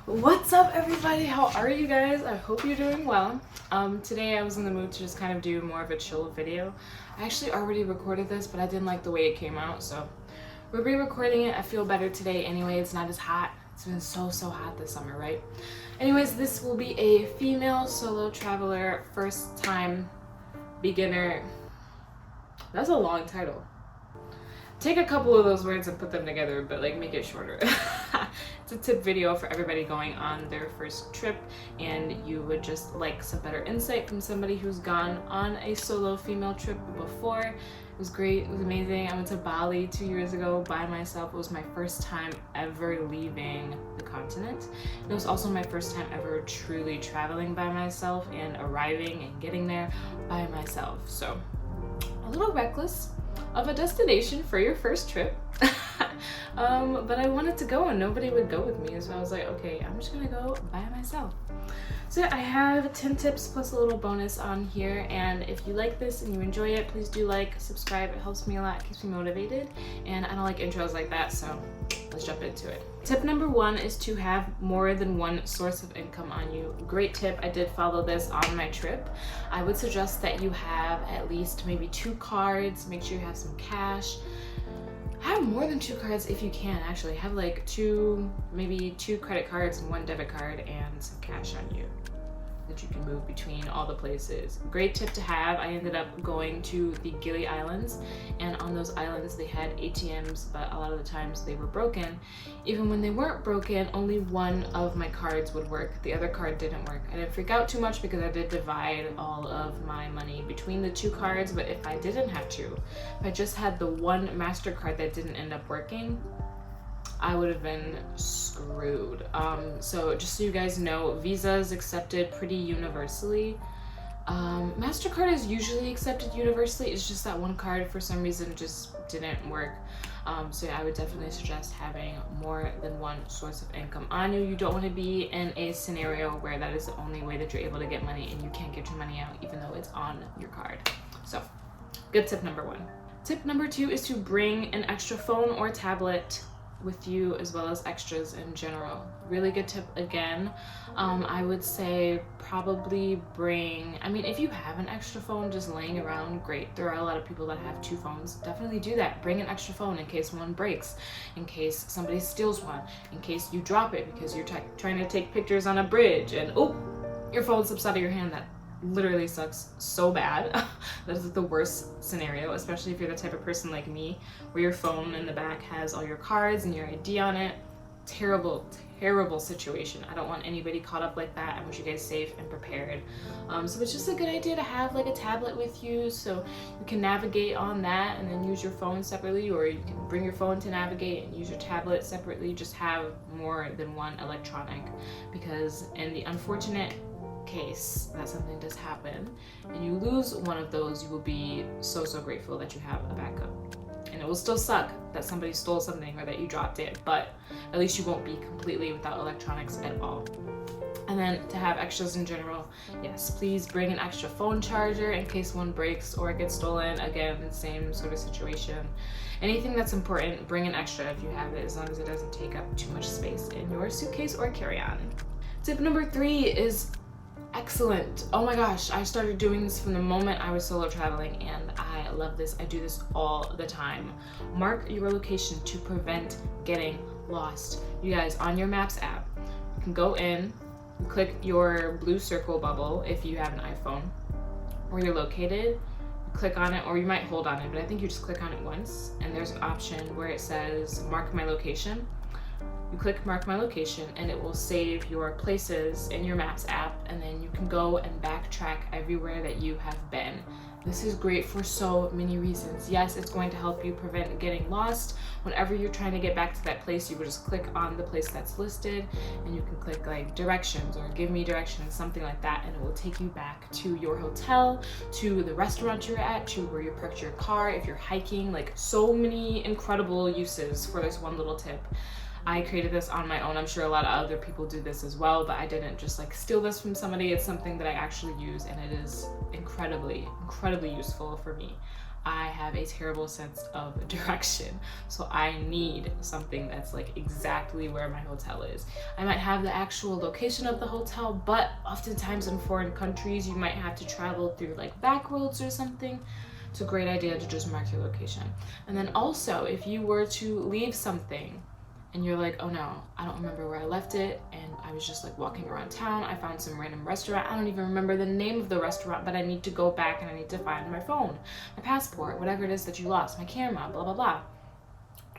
What's up, everybody? How are you guys? I hope you're doing well. Today I was in the mood to just kind of do more of a chill video. I actually already recorded this, but I didn't like the way it came out, so we're re-recording it. I feel better today anyway. It's not as hot. It's been so hot this summer, right? Anyways, this will be a female solo traveler, first time beginner. That's a long title. Take a couple of those words and put them together, but like make it shorter. It's a tip video for everybody going on their first trip, and you would just like some better insight from somebody who's gone on a solo female trip before. It was great. It was amazing. I went to Bali 2 years ago by myself. It was my first time ever leaving the continent. It was also my first time ever truly traveling by myself and arriving and getting there by myself. So a little reckless of a destination for your first trip. But I wanted to go and nobody would go with me, so I was like, okay, I'm just gonna go by myself. So yeah, I have 10 tips plus a little bonus on here, and if you like this and you enjoy it, please do like, subscribe. It helps me a lot, it keeps me motivated, and I don't like intros like that, so let's jump into it. Tip number 1 is to have more than one source of income on you. Great tip. I did follow this on my trip. I would suggest that you have at least maybe 2 cards. Make sure you have some cash. Have more than 2 cards if you can, actually. Have like maybe 2 credit cards and 1 debit card and some cash on you that you can move between all the places. Great tip to have. I ended up going to the Gili Islands, and on those islands they had ATMs, but a lot of the times they were broken. Even when they weren't broken, only one of my cards would work. The other card didn't work. I didn't freak out too much because I did divide all of my money between the 2 cards, but if I didn't have to, if I just had the one MasterCard that didn't end up working, I would have been screwed. So just so you guys know, Visa is accepted pretty universally. MasterCard is usually accepted universally. It's just that one card for some reason just didn't work. So yeah, I would definitely suggest having more than one source of income on you. You don't want to be in a scenario where that is the only way that you're able to get money and you can't get your money out even though it's on your card. So good tip number 1. Tip number 2 is to bring an extra phone or tablet with you, as well as extras in general. Really good tip again. I would say probably bring, if you have an extra phone just laying around, great. There are a lot of people that have 2 phones. Definitely do that. Bring an extra phone in case one breaks, in case somebody steals one, in case you drop it because you're trying to take pictures on a bridge and your phone slips out of your hand. That literally sucks so bad. That is the worst scenario, especially if you're the type of person like me where your phone in the back has all your cards and your ID on it. Terrible situation. I don't want anybody caught up like that. I want you guys safe and prepared. So it's just a good idea to have like a tablet with you so you can navigate on that and then use your phone separately, or you can bring your phone to navigate and use your tablet separately. Just have more than one electronic, because in the unfortunate case that something does happen and you lose one of those, you will be so grateful that you have a backup. And it will still suck that somebody stole something or that you dropped it, but at least you won't be completely without electronics at all. And then to have extras in general, yes, please bring an extra phone charger in case one breaks or it gets stolen. Again, same sort of situation. Anything that's important, bring an extra if you have it, as long as it doesn't take up too much space in your suitcase or carry-on. Tip number 3 is excellent. Oh my gosh, I started doing this from the moment I was solo traveling, and I love this. I do this all the time. Mark your location to prevent getting lost. You guys, on your Maps app, you can go in, you click your blue circle bubble if you have an iPhone, where you're located, you click on it, or you might hold on it, but I think you just click on it once, and there's an option where it says mark my location. You click mark my location and it will save your places in your Maps app, and then you can go and backtrack everywhere that you have been. This is great for so many reasons. Yes, it's going to help you prevent getting lost. Whenever you're trying to get back to that place, you will just click on the place that's listed, and you can click like directions or give me directions, something like that, and it will take you back to your hotel, to the restaurant you're at, to where you parked your car, if you're hiking. Like, so many incredible uses for this one little tip. I created this on my own. I'm sure a lot of other people do this as well, but I didn't just like steal this from somebody. It's something that I actually use, and it is incredibly useful for me. I have a terrible sense of direction. So I need something that's like exactly where my hotel is. I might have the actual location of the hotel, but oftentimes in foreign countries, you might have to travel through like back roads or something. It's a great idea to just mark your location. And then also, if you were to leave something and you're like, oh no, I don't remember where I left it, and I was just like walking around town, I found some random restaurant, I don't even remember the name of the restaurant, but I need to go back and I need to find my phone, my passport, whatever it is that you lost, my camera, blah, blah, blah.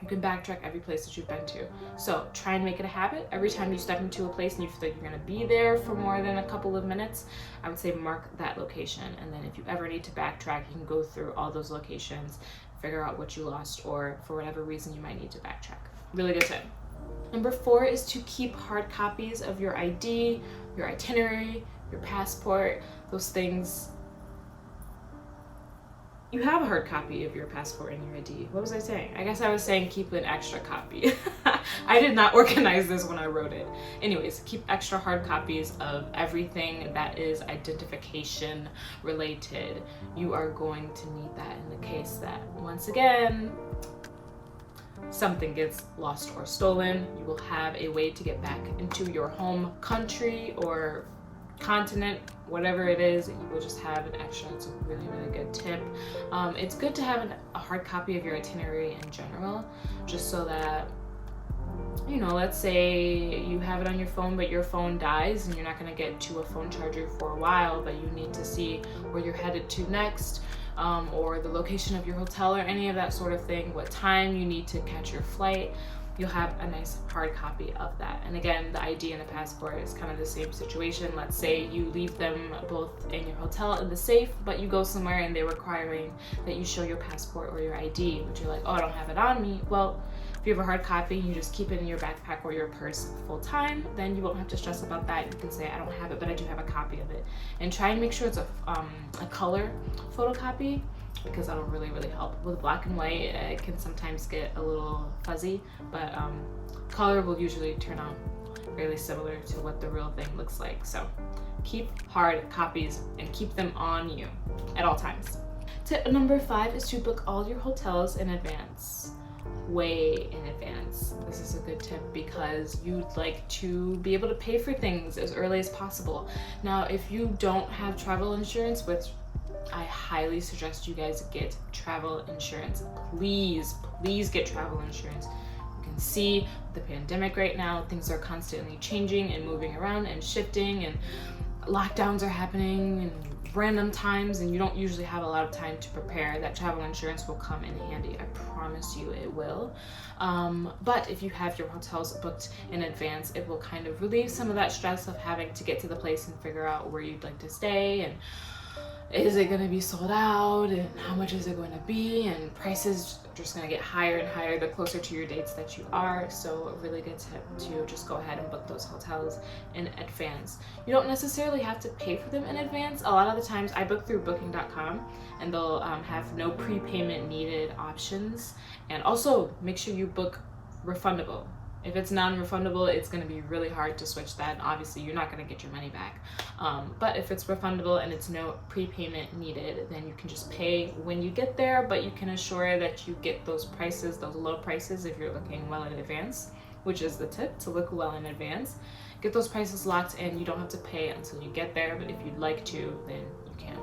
You can backtrack every place that you've been to. So try and make it a habit. Every time you step into a place and you feel like you're gonna be there for more than a couple of minutes, I would say mark that location. And then if you ever need to backtrack, you can go through all those locations, figure out what you lost, or for whatever reason you might need to backtrack. Really good tip. Number 4 is to keep hard copies of your ID, your itinerary, your passport, those things. You have a hard copy of your passport and your ID. What was I saying? I guess I was saying keep an extra copy. I did not organize this when I wrote it. Anyways, keep extra hard copies of everything that is identification related. You are going to need that in the case that, once again, something gets lost or stolen. You will have a way to get back into your home country or continent, whatever it is. You will just have an extra. It's a really, really good tip. It's good to have a hard copy of your itinerary in general, just so that, you know, let's say you have it on your phone, but your phone dies and you're not going to get to a phone charger for a while, but you need to see where you're headed to next, or the location of your hotel or any of that sort of thing, what time you need to catch your flight. You'll have a nice hard copy of that. And again, the ID and the passport is kind of the same situation. Let's say you leave them both in your hotel in the safe, but you go somewhere and they're requiring that you show your passport or your ID, but you're like, oh, I don't have it on me. Well, if you have a hard copy, you just keep it in your backpack or your purse full time, then you won't have to stress about that. You can say, I don't have it, but I do have a copy of it. And try and make sure it's a color photocopy, because that'll really, really help. With black and white, it can sometimes get a little fuzzy, but color will usually turn out fairly similar to what the real thing looks like. So keep hard copies and keep them on you at all times. Tip number 5 is to book all your hotels in advance. Way in advance. This is a good tip because you'd like to be able to pay for things as early as possible. Now, if you don't have travel insurance, which I highly suggest you guys get travel insurance. Please get travel insurance. You can see the pandemic right now, things are constantly changing and moving around and shifting, and lockdowns are happening in random times, and you don't usually have a lot of time to prepare. That travel insurance will come in handy. I promise you it will. But if you have your hotels booked in advance, it will kind of relieve some of that stress of having to get to the place and figure out where you'd like to stay, and is it going to be sold out, and how much is it going to be, and prices are just going to get higher and higher the closer to your dates that you are. So a really good tip to just go ahead and book those hotels in advance. You don't necessarily have to pay for them in advance. A lot of the times I book through booking.com, and they'll have no prepayment needed options. And also make sure you book refundable. If it's non-refundable, it's going to be really hard to switch that, and obviously you're not going to get your money back. But if it's refundable and it's no prepayment needed, then you can just pay when you get there, but you can assure that you get those prices, those low prices, if you're looking well in advance, which is the tip, to look well in advance. Get those prices locked in. You don't have to pay until you get there, but if you'd like to, then you can.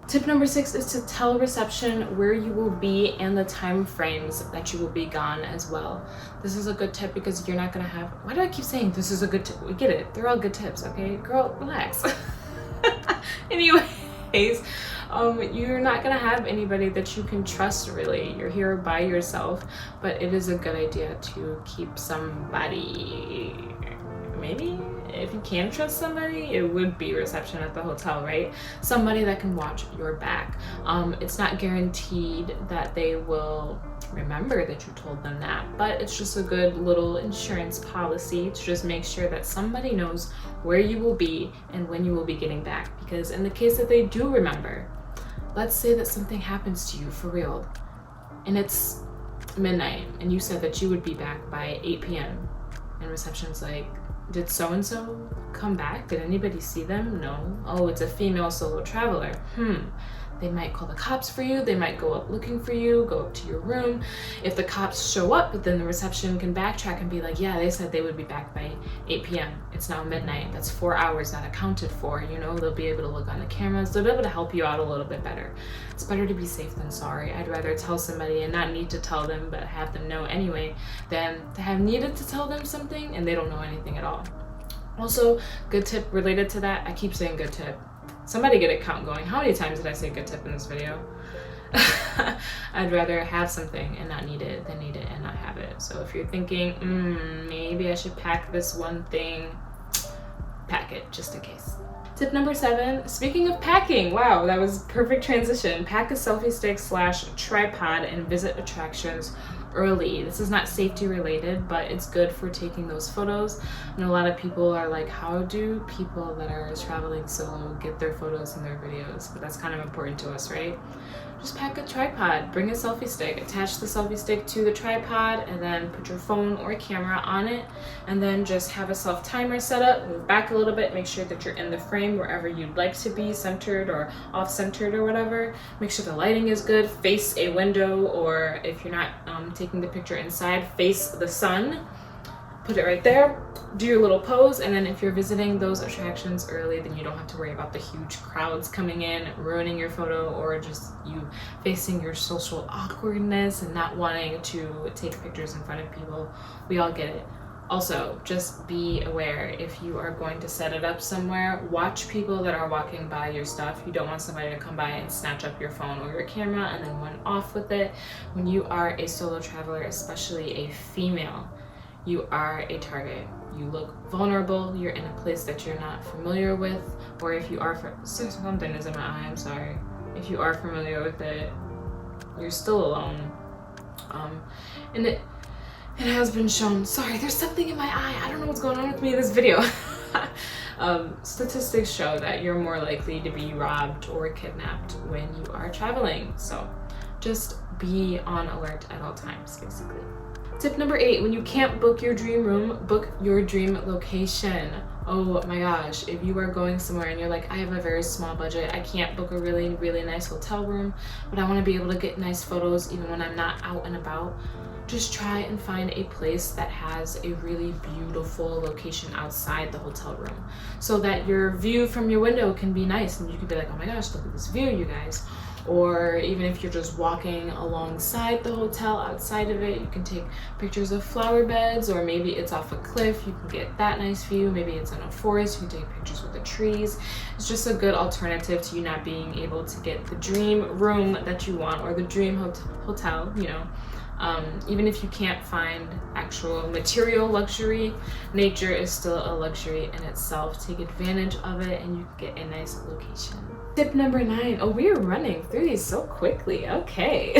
Tip number 6 is to tell reception where you will be and the time frames that you will be gone as well. This is a good tip because you're not going to have... Why do I keep saying this is a good tip? We get it. They're all good tips, okay? Girl, relax. Anyways, you're not going to have anybody that you can trust, really. You're here by yourself, but it is a good idea to keep somebody... Maybe if you can trust somebody, it would be reception at the hotel, right? Somebody that can watch your back. It's not guaranteed that they will remember that you told them that, but it's just a good little insurance policy to just make sure that somebody knows where you will be and when you will be getting back. Because in the case that they do remember, let's say that something happens to you for real and it's midnight and you said that you would be back by 8 p.m. and reception's like, did so-and-so come back? Did anybody see them? No. Oh, it's a female solo traveler. They might call the cops for you. They might go up looking for you, go up to your room. If the cops show up, but then the reception can backtrack and be like, yeah, they said they would be back by 8 p.m. It's now midnight. That's 4 hours not accounted for. You know, they'll be able to look on the cameras. They'll be able to help you out a little bit better. It's better to be safe than sorry. I'd rather tell somebody and not need to tell them, but have them know anyway, than to have needed to tell them something and they don't know anything at all. Also, good tip related to that, I keep saying good tip. Somebody get a count going. How many times did I say good tip in this video? I'd rather have something and not need it than need it and not have it. So if you're thinking, maybe I should pack this one thing, pack it just in case. Tip number 7, speaking of packing, wow, that was perfect transition. Pack a selfie stick / tripod and visit attractions early. This is not safety related, but it's good for taking those photos. And a lot of people are like, how do people that are traveling solo get their photos and their videos? But that's kind of important to us, right? Just pack a tripod, bring a selfie stick, attach the selfie stick to the tripod, and then put your phone or camera on it, and then just have a self timer set up. Move back a little bit, make sure that you're in the frame wherever you'd like to be, centered or off centered or whatever. Make sure the lighting is good, face a window, or if you're not taking the picture inside, face the sun. Put it right there, do your little pose, and then if you're visiting those attractions early, then you don't have to worry about the huge crowds coming in, ruining your photo, or just you facing your social awkwardness and not wanting to take pictures in front of people. We all get it. Also, just be aware if you are going to set it up somewhere, watch people that are walking by your stuff. You don't want somebody to come by and snatch up your phone or your camera and then run off with it. When you are a solo traveler, especially a female, you are a target. You look vulnerable, you're in a place that you're not familiar with, or if you are, something is in my eye, I'm sorry. If you are familiar with it, you're still alone. And it has been shown, sorry, there's something in my eye, I don't know what's going on with me in this video. Statistics show that you're more likely to be robbed or kidnapped when you are traveling. So just be on alert at all times, basically. Tip number 8, when you can't book your dream room, book your dream location. Oh my gosh, if you are going somewhere and you're like, I have a very small budget, I can't book a really, really nice hotel room, but I want to be able to get nice photos even when I'm not out and about, just try and find a place that has a really beautiful location outside the hotel room so that your view from your window can be nice and you can be like, oh my gosh, look at this view, you guys. Or even if you're just walking alongside the hotel, outside of it, you can take pictures of flower beds, or maybe it's off a cliff, you can get that nice view. Maybe it's in a forest, you can take pictures with the trees. It's just a good alternative to you not being able to get the dream room that you want or the dream hotel, you know. Even if you can't find actual material luxury, nature is still a luxury in itself. Take advantage of it and you can get a nice location. Tip number 9, oh, we are running through these so quickly, okay,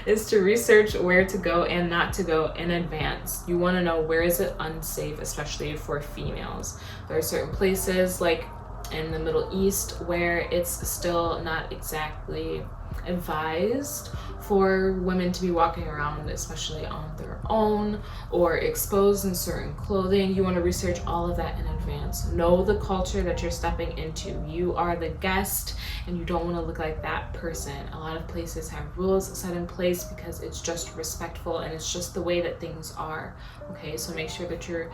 is to research where to go and not to go in advance. You want to know where is it unsafe, especially for females. There are certain places like in the Middle East where it's still not exactly advised for women to be walking around, especially on their own or exposed in certain clothing. You want to research all of that in advance. Know the culture that you're stepping into. You are the guest and you don't want to look like that person. A lot of places have rules set in place because it's just respectful and it's just the way that things are. Okay, so make sure that you're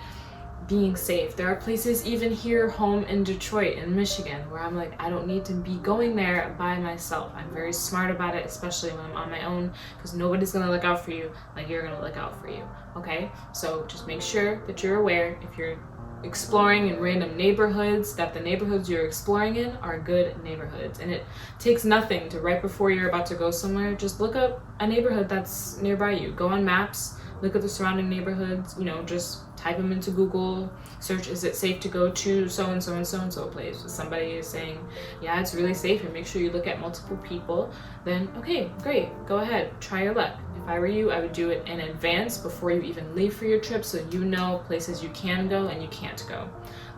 being safe. There are places even here home in Detroit in Michigan where I'm like, I don't need to be going there by myself. I'm very smart about it, especially when I'm on my own, because nobody's gonna look out for you like you're gonna look out for you. Okay, so just make sure that you're aware if you're exploring in random neighborhoods that the neighborhoods you're exploring in are good neighborhoods. And it takes nothing to, right before you're about to go somewhere, just look up a neighborhood that's nearby you. Go on maps, look at the surrounding neighborhoods, you know, just type them into Google, search, is it safe to go to so-and-so and so-and-so place? If somebody is saying, yeah, it's really safe, and make sure you look at multiple people, then okay, great, go ahead, try your luck. If I were you, I would do it in advance before you even leave for your trip so you know places you can go and you can't go.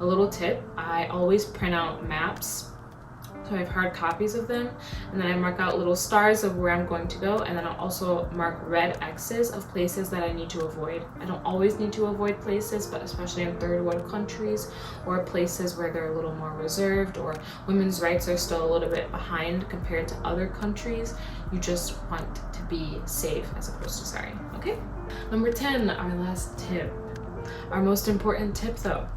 A little tip, I always print out maps So I have hard copies of them, and then I mark out little stars of where I'm going to go, and then I'll also mark red X's of places that I need to avoid. I don't always need to avoid places, but especially in third world countries or places where they're a little more reserved or women's rights are still a little bit behind compared to other countries, you just want to be safe as opposed to sorry, okay? Number 10, our last tip. Our most important tip though,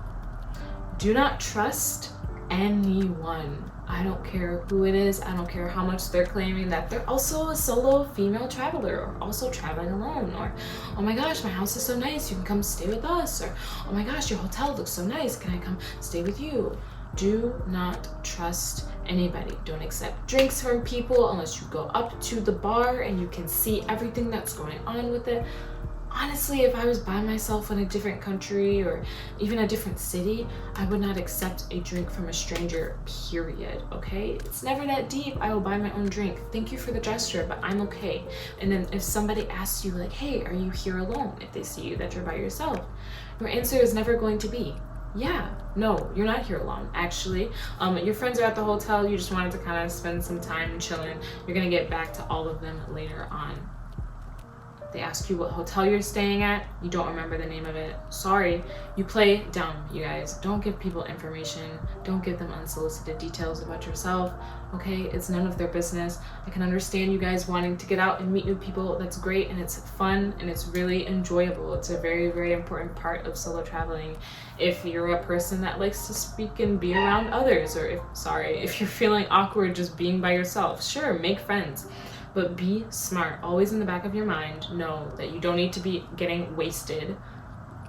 do not trust anyone. I don't care who it is. I don't care how much they're claiming that they're also a solo female traveler or also traveling alone, or oh my gosh, my house is so nice, you can come stay with us, or oh my gosh, your hotel looks so nice, can I come stay with you? Do not trust anybody. Don't accept drinks from people unless you go up to the bar and you can see everything that's going on with it. Honestly, if I was by myself in a different country or even a different city, I would not accept a drink from a stranger, period, okay? It's never that deep. I will buy my own drink. Thank you for the gesture, but I'm okay. And then if somebody asks you like, hey, are you here alone? If they see you that you're by yourself, your answer is never going to be, yeah, no, you're not here alone. Actually, your friends are at the hotel. You just wanted to kind of spend some time chilling. You're gonna get back to all of them later on. They ask you what hotel you're staying at, you don't remember the name of it. Sorry, you play dumb, you guys. Don't give people information. Don't give them unsolicited details about yourself, okay? It's none of their business. I can understand you guys wanting to get out and meet new people. That's great, and it's fun, and it's really enjoyable. It's a very, very important part of solo traveling. If you're a person that likes to speak and be around others, or if you're feeling awkward just being by yourself, sure, make friends. But be smart. Always in the back of your mind, know that you don't need to be getting wasted.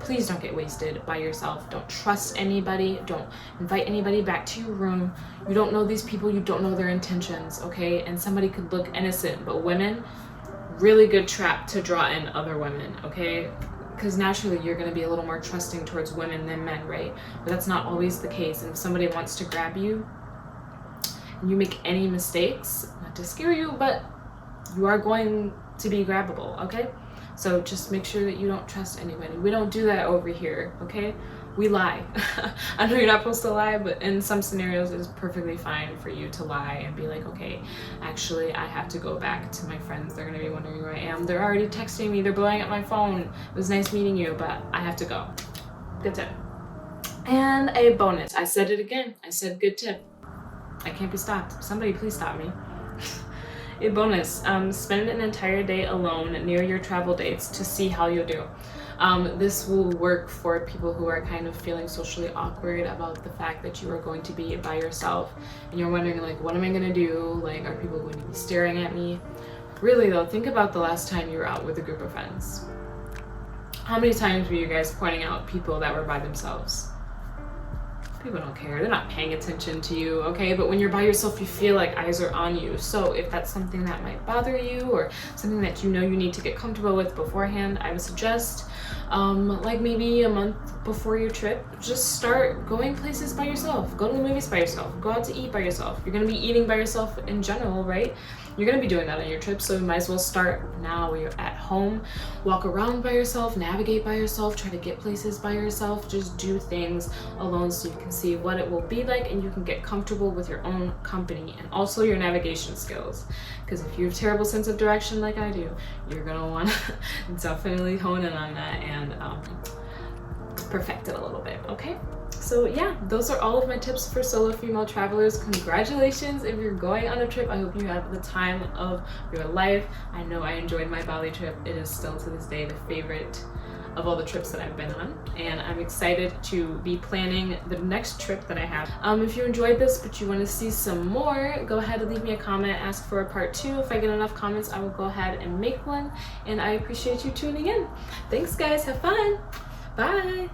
Please don't get wasted by yourself. Don't trust anybody. Don't invite anybody back to your room. You don't know these people. You don't know their intentions, okay? And somebody could look innocent, but women, really good trap to draw in other women, okay? Because naturally you're going to be a little more trusting towards women than men, right? But that's not always the case. And if somebody wants to grab you and you make any mistakes, not to scare you, but you are going to be grabbable, okay? So just make sure that you don't trust anybody. We don't do that over here, okay? We lie. I know you're not supposed to lie, but in some scenarios it is perfectly fine for you to lie and be like, okay, actually I have to go back to my friends. They're gonna be wondering where I am. They're already texting me. They're blowing up my phone. It was nice meeting you, but I have to go. Good tip. And a bonus. I said it again. I said good tip. I can't be stopped. Somebody please stop me. A bonus, spend an entire day alone near your travel dates to see how you'll do. This will work for people who are kind of feeling socially awkward about the fact that you are going to be by yourself and you're wondering like, what am I gonna do? Like, are people going to be staring at me? Really though, think about the last time you were out with a group of friends. How many times were you guys pointing out people that were by themselves? People don't care. They're not paying attention to you, okay? But when you're by yourself, you feel like eyes are on you. So if that's something that might bother you or something that you know you need to get comfortable with beforehand, I would suggest like maybe a month before your trip, just start going places by yourself. Go to the movies by yourself. Go out to eat by yourself. You're going to be eating by yourself in general, right? You're going to be doing that on your trip, so you might as well start now when you're at home. Walk around by yourself, navigate by yourself, try to get places by yourself. Just do things alone so you can see what it will be like and you can get comfortable with your own company and also your navigation skills. Because if you have a terrible sense of direction like I do, you're going to want to definitely hone in on that and perfect it a little bit, okay? So yeah, those are all of my tips for solo female travelers. Congratulations if you're going on a trip. I hope you have the time of your life. I know I enjoyed my Bali trip. It is still to this day the favorite of all the trips that I've been on, and I'm excited to be planning the next trip that I have. If you enjoyed this but you want to see some more, go ahead and leave me a comment, ask for a part 2. If I get enough comments, I will go ahead and make one, and I appreciate you tuning in. Thanks guys, have fun. Bye.